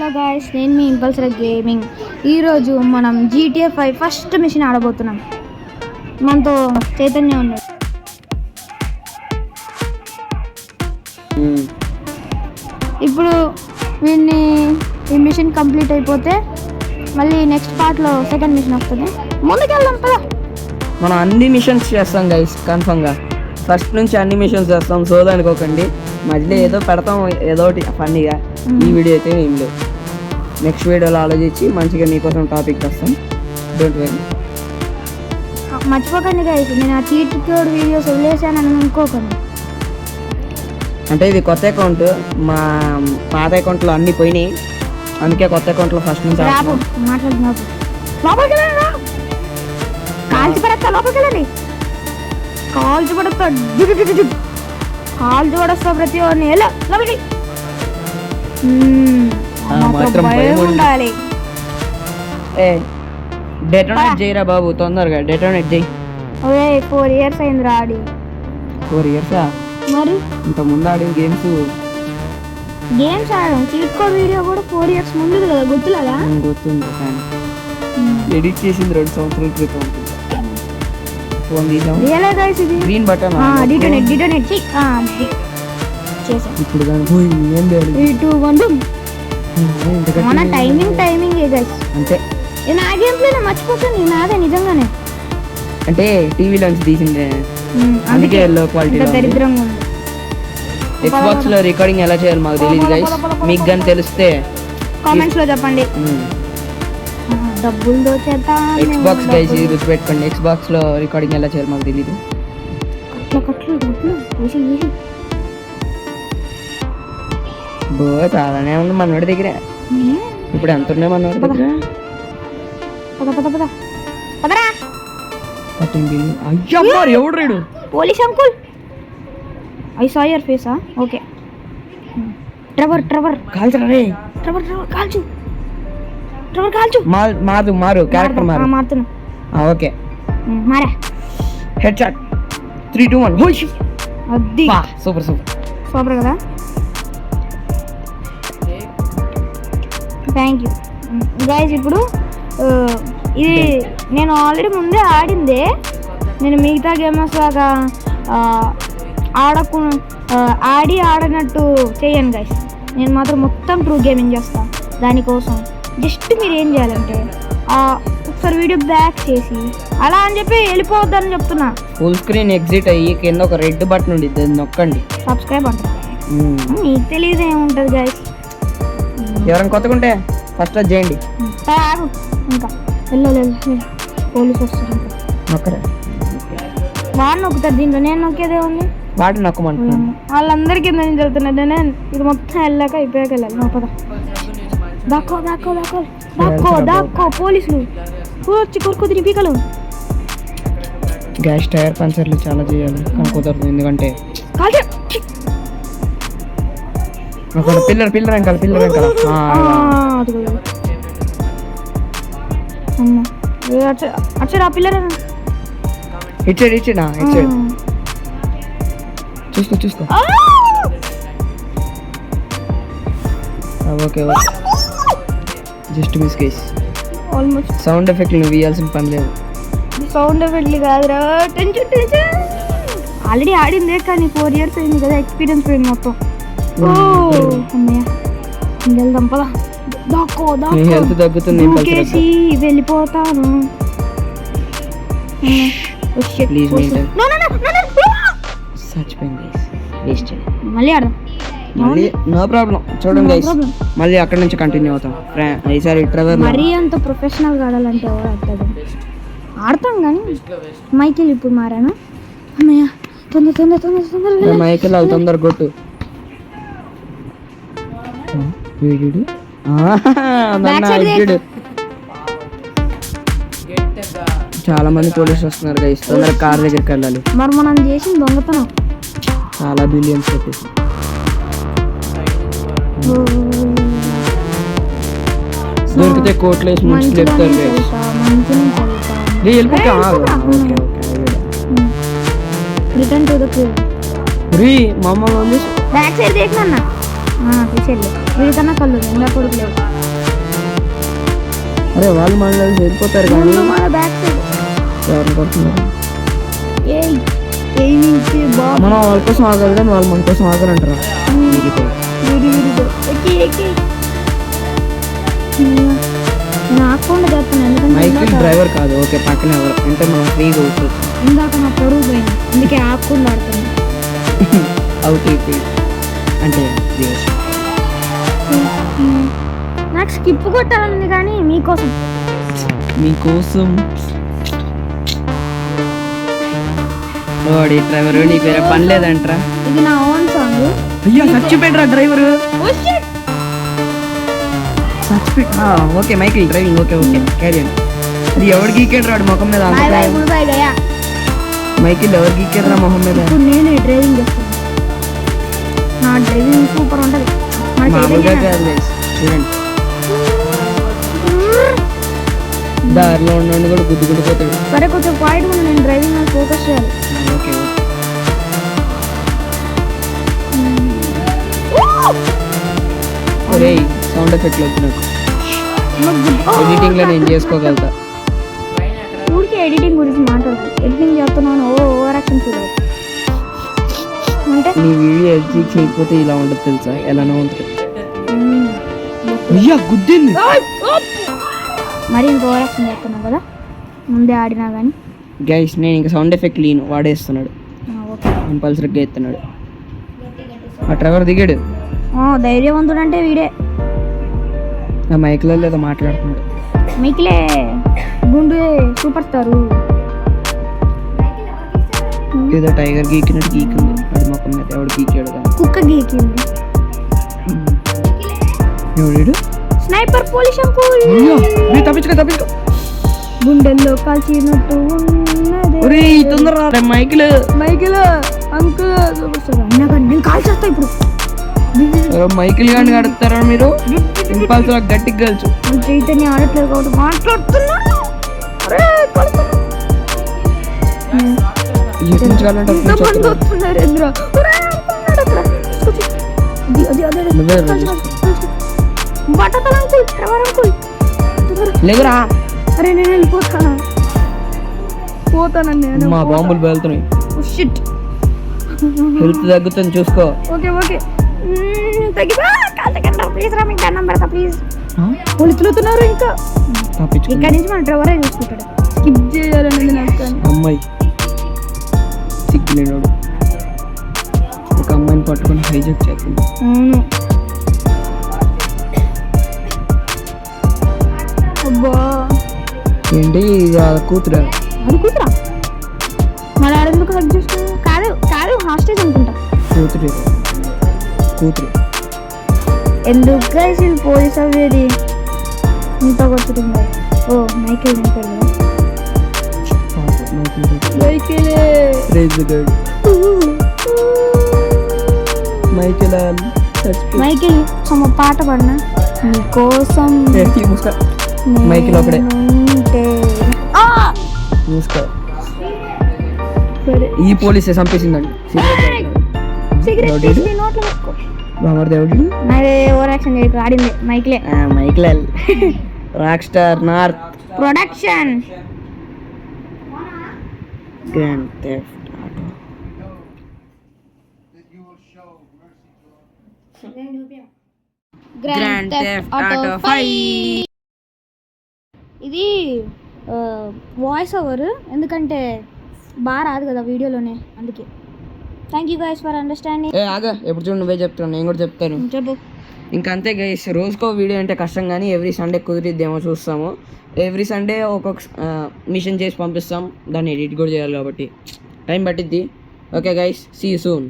Hello guys, నేను మీ ఇంపల్సర్ gaming. ఈరోజు మనం GTA 5 ఫస్ట్ మిషన్ ఆడబోతున్నాం. మనతో చైతన్య ఉన్నాడు. ఇప్పుడు ఈ మిషన్ కంప్లీట్ అయిపోతే మళ్ళీ నెక్స్ట్ పార్ట్లో సెకండ్ మిషన్ వస్తుంది. ముందుకెళ్దాం పద. మనం అన్ని మిషన్స్ చేస్తాం గైస్, కన్ఫర్మ్గా ఫస్ట్ నుంచి అన్ని మిషన్స్ చేస్తాం. సోదనుకోకండి, మధ్యలో ఏదో పెడతాం, ఏదో ఒకటి ఫన్నీగా. ఈ వీడియో అయితే ఏం లేదు, నెక్స్ట్ వీడియోలో ఆలోచించి మంచిగా మీకోసం టాపిక్ వస్తాం. Don't worry. మర్చిపోకండి గైస్, నేను ఆ చీట్ కోడ్ వీడియోస్ వదిలేసానని అనుకోకండి. అంటే ఇది కొత్త అకౌంట్, మా పాత అకౌంట్లో అన్నీ పోయినాయి, అందుకే కొత్త అకౌంట్లో ఫస్ట్ నుంచి మాట్లాడుతున్నావు. లోపలికి వెళ్ళండి, కాల్చి పడతా. లోపలికి వెళ్ళండి, కాల్చి పడతా. కాల్చి పడస్తా ప్రతి ఒక్కరిని. ఎలా లోపలికి ఉండాలి. డెటోనేట్ చేయరా బాబు, తొందరగా డెటోనేట్ చేయి. 4 years అయింది ఆడి. 4 years మరి ఇంత ముందు ఆడిన గేమ్స్ ఆడాం. చీట్ కోడ్ వీడియో కూడా 4 years ముందు కదా, గుర్తులేదా? గుర్తుంది, కానీ ఎడిట్ చేసింది 2 సంవత్సరాల క్రితం. ఫోన్ తీసాం, గ్రీన్ బటన్ డిటోనేట్ చేసాం. ఇప్పుడు ఏం లేదు, మన టైమింగ్ అంతే. నా గేమ్ ప్లే మర్చిపోతాను, నాదే నిజంగానే. అంటే టీవీలోంచి తీసిందే, అందుకే లో క్వాలిటీ. దరిద్రంగా ఉంది. ఎక్స్బాక్స్ లో రికార్డింగ్ ఎలా చేయాలి మాకు తెలియదు గైస్, మీకు కానీ తెలిస్తే కామెంట్స్ లో చెప్పండి. డబ్బులు దోచేద్దాం. ఎక్స్బాక్స్ గైస్, ఇది గుర్తుపెట్టుకోండి, ఎక్స్బాక్స్ లో రికార్డింగ్ ఎలా చేయాలి మాకు తెలియదు. బో చాలానే ఉంది మనోడి దగ్గర. ఇప్పుడు ఎంత ఉన్నాయి మనోడి దగ్గర? 13 billion. అయ్యో ఎవడు రేడు? Police uncle. I saw your face. Okay, Trevor కాల్చరా రే. ట్రెవర్ కాల్చు. ట్రెవర్ కాల్చు. మారు క్యారెక్టర్ మారుతున్నా. ఓకే, మారా. Head shot. 3 2 1 హోష్. అద్ది సూపర్ కదా. Thank you guys. ఇప్పుడు ఇది నేను ఆల్రెడీ ముందే ఆడిందే. నేను మిగతా గేమర్స్ లాగా ఆడనట్టు చేయను గైస్. నేను మాత్రం మొత్తం ట్రూ గేమింగ్ చేస్తాను. దానికోసం జస్ట్ మీరు ఏం చేయాలంటే ఒకసారి వీడియో బ్యాక్ చేసి అలా అని చెప్పి వెళ్ళిపోవద్దని చెప్తున్నా. ఫుల్ స్క్రీన్ ఎగ్జిట్ అయ్యి కింద ఒక రెడ్ బటన్ ఉంది, దాన్ని నొక్కండి. సబ్స్క్రైబ్ అంటారు. మీకు తెలియదు ఏముంటుంది గైస్. ఎవరైనా కొత్తగా ఉంటే ఫస్ట్ అది చేయండి. ఇంకా వెళ్ళలేదు, పోలీసు వస్తారు. వాడు నొక్కుతారు దీంట్లో, నేను నొక్కేదే ఉంది. వాడు నొక్కమంటున్నాను. వాళ్ళందరికీ నేను చెప్తున్నా, నేను ఇది మొత్తం వెళ్ళాక అయిపోయాక వెళ్ళాలి. నొప్పదా. దాక్కో పోలీసులు వచ్చి కొరుకుతుంది పీకలు. గ్యాస్ టైర్ పంచర్లు చాలా చేయాలి, కానీ కుదరదు. ఎందుకంటే పిల్లర్ వెనకాల అచ్చా పిల్లర్ ఇచ్చాడు చూసుకో. Okay, just miss case. Almost sound effect నువ్వు ఇవ్వాల్సిన పని లేదు. సౌండ్ ఎఫెక్ట్లు కాదురా, టెన్షన్. ఆల్రెడీ ఆడిందే, కానీ 4 years అయింది కదా, ఎక్స్పీరియన్స్ పోయింది మొత్తం. వెళ్దాం పదా. హెల్త్ తగ్గుతుంది, వెళ్ళిపోతాను. మళ్ళీ ఆడదాం. No problem. చూడండి గైస్, మళ్ళీ అక్కడ నుంచి కంటిన్యూ అవుతాం. ఈసారి ట్రెవర్ మరీ అంత ప్రొఫెషనల్ గా ఆడాలంటే ఎవరు ఆడతాడు? ఆడతాం కానీ మైకిల్ ఇప్పుడు మారాను. అమ్మయ్య, తొందర మైకిల్ అది తొందర కొట్టు. చాలా మంది పోలీసులు వస్తున్నారు గైస్, తొందరగా కార్ దగ్గరికి వెళ్ళాలి. మరి మనం చేసిన దొంగతనం చాలా బిలియన్స్ పెట్టేసి. దొరికితే కోట్లు వేసి ముంచి చెప్తారు. రిటర్న్ టు ద మమ్మల్ని బ్యాక్ సైడ్ తీసినా తీసేది వీడికన్నా కళ్ళు ఎండా కొడుకులేవు. అరే వాళ్ళు మనలో వెళ్ళిపోతారు కానీ ముందు మన బ్యాక్ సైడ్ ఎవరిని కొడుతున్నారు ఏయ్ ఏయ్ నుంచి బాబు మనం వాళ్ళ కోసం ఆగాలి కానీ వాళ్ళు మన కోసం ఆగాలంటారా ఎక్కి ఎక్కి నేను ఆకుండా చెప్తాను ఎందుకంటే మైకిల్ డ్రైవర్ కాదు ఓకే పక్కన ఎవరు అంటే మనం ఫ్రీగా అవుతుంది ఇందాక నా పరువు పోయింది అందుకే ఆకుండా ఆడుతాను అవుట్ అయిపోయి అంటే దిగేసి. నాకు స్కిప్ కొట్టాలని కానీ మీకోసం మీకోసం వాడి డ్రైవర్ నీకు వేరే పని లేదంటరా ఇది నా ఓన్ సాంగ్ అయ్యా చచ్చిపోయాడురా డ్రైవర్ చచ్చిపోయి okay Michael driving okay okay క్యారియన్ అది ఎవరు గీకాడు రాడు ముఖం మీద అంత ప్రేమ. మైకిల్ ఎవరు గీకాడు మొహం మీద ఇప్పుడు నేనే డ్రైవింగ్ చేస్తాను నా డ్రైవింగ్ సూపర్ ఉంటుంది మామూలుగా కాదు guys. చూడండి దారిలో ఉండి కూడా గుద్దుకుండిపోతాడు సరే కొంచెం పాయింట్ కూడా నేను డ్రైవింగ్ మీద ఫోకస్ చేయాలి ఓకే ఒరే సౌండ్ ఎఫెక్ట్లు వచ్చి నాకు ఎడిటింగ్ లో నేను చేసుకోగలుగుతా ఊరికి ఎడిటింగ్ గురించి మాట్లాడు ఎడిటింగ్ చేస్తున్నాను ఓవర్ యాక్షన్ చూడాలి అంటే నీ వీడియో ఎడిట్ చేయకపోతే ఇలా ఉండదు తెలుసా ఎలానో ఉంటుంది అయ్యా గుద్దింది మరి ఇంకో ఓవర్ యాక్షన్ చేస్తున్నావు కదా ముందే ఆడినా కానీ గైస్ నేను ఇంకా సౌండ్ ఎఫెక్ట్ లేను వాడేస్తున్నాడు ఓకే కంపల్సరీగా ఎత్తున్నాడు ఆ డ్రైవర్ దిగాడు ధైర్యవంతుడు అంటే వీడే ఆ మైక్లో లేదో మాట్లాడుతున్నాడు మికిలే గుండు సూపర్ స్టారు ఏదో టైగర్ గీకినట్టు గీకింది అది మొక్కం మీద ఎవడు గీకాడు కానీ కుక్క గీకింది ఎవడు స్నైపర్ పోలీస్ అంకుల్ తప్పించుకో గుండెల్లో కాల్చినట్టు ఉన్నదే ఒరేయ్ తొందరరా Michael Michael uncle super star అయినా కానీ నేను కాల్ చేస్తా ఇప్పుడు మైకిల్ గాని అడుగుతారా మీరు ఇంపల్స్ గట్టిగా గెలుచు చైతన్య ఆడట్లేదు కాబట్టి మాట్లాడుతున్నాను లేదురా అరే నేను పోతానండి మా బాంబులు వెళ్తున్నాయి షిట్ హెల్త్ తగ్గుతుంది చూసుకో ఓకే ఓకే తగ్గిపో కాల్చకండి ప్లీజ్ రా మీకు దండం పెడతా ప్లీజ్ పోలీసులుతున్నారు ఇంకా ఇక్కడ నుంచి మన డ్రైవరే చూసుకుంటాడు స్కిప్ చేయాలనేది నాకు కానీ అమ్మాయి సిగ్గులేడు ఒక అమ్మాయిని పట్టుకొని హైజాక్ చేస్తుంది అవును అబ్బా ఏంటి ఇది ఆ కూతురా అది కూతురా మరి ఆడెందుకు హక్ చేస్తున్నావు కాదు కాదు హాస్టేజ్ అనుకుంటా కూతురు ఎందుకు కలిసి పోలీస్ అవ్వేది ఇంత కొట్టుకుంది ఓ మైకిల్ నింపాడు కదా మైకిల్ సమ పాట పాడినా నీకోసం మైకిల్ ఒకడే ఉంటే సరే ఈ పోలీసే చంపేసిందండి సిగరెట్ తీసి నోట్లో పెట్టుకో దేవుడు నాదే ఓవర్ యాక్షన్ చేయకు ఆడింది మైకిలే Michael Rockstar North production Grand Theft Auto Grand Theft Auto 5 ఇది వాయిస్ ఓవర్ ఎందుకంటే బాగా రాదు కదా వీడియోలోనే అందుకే thank you guys for understanding ఆగా ఎప్పుడు చూడు నువ్వే చెప్తాను నేను కూడా చెప్తాను చెప్పు ఇంకా అంతే గైస్ రోజుకో వీడియో అంటే కష్టం కానీ ఎవ్రీ సండే కుదిరిద్దేమో చూస్తాము ఎవ్రీ సండే ఒక్కొక్క మిషన్ చేసి పంపిస్తాం దాన్ని ఎడిట్ కూడా చేయాలి కాబట్టి టైం పట్టిద్ది okay guys see you soon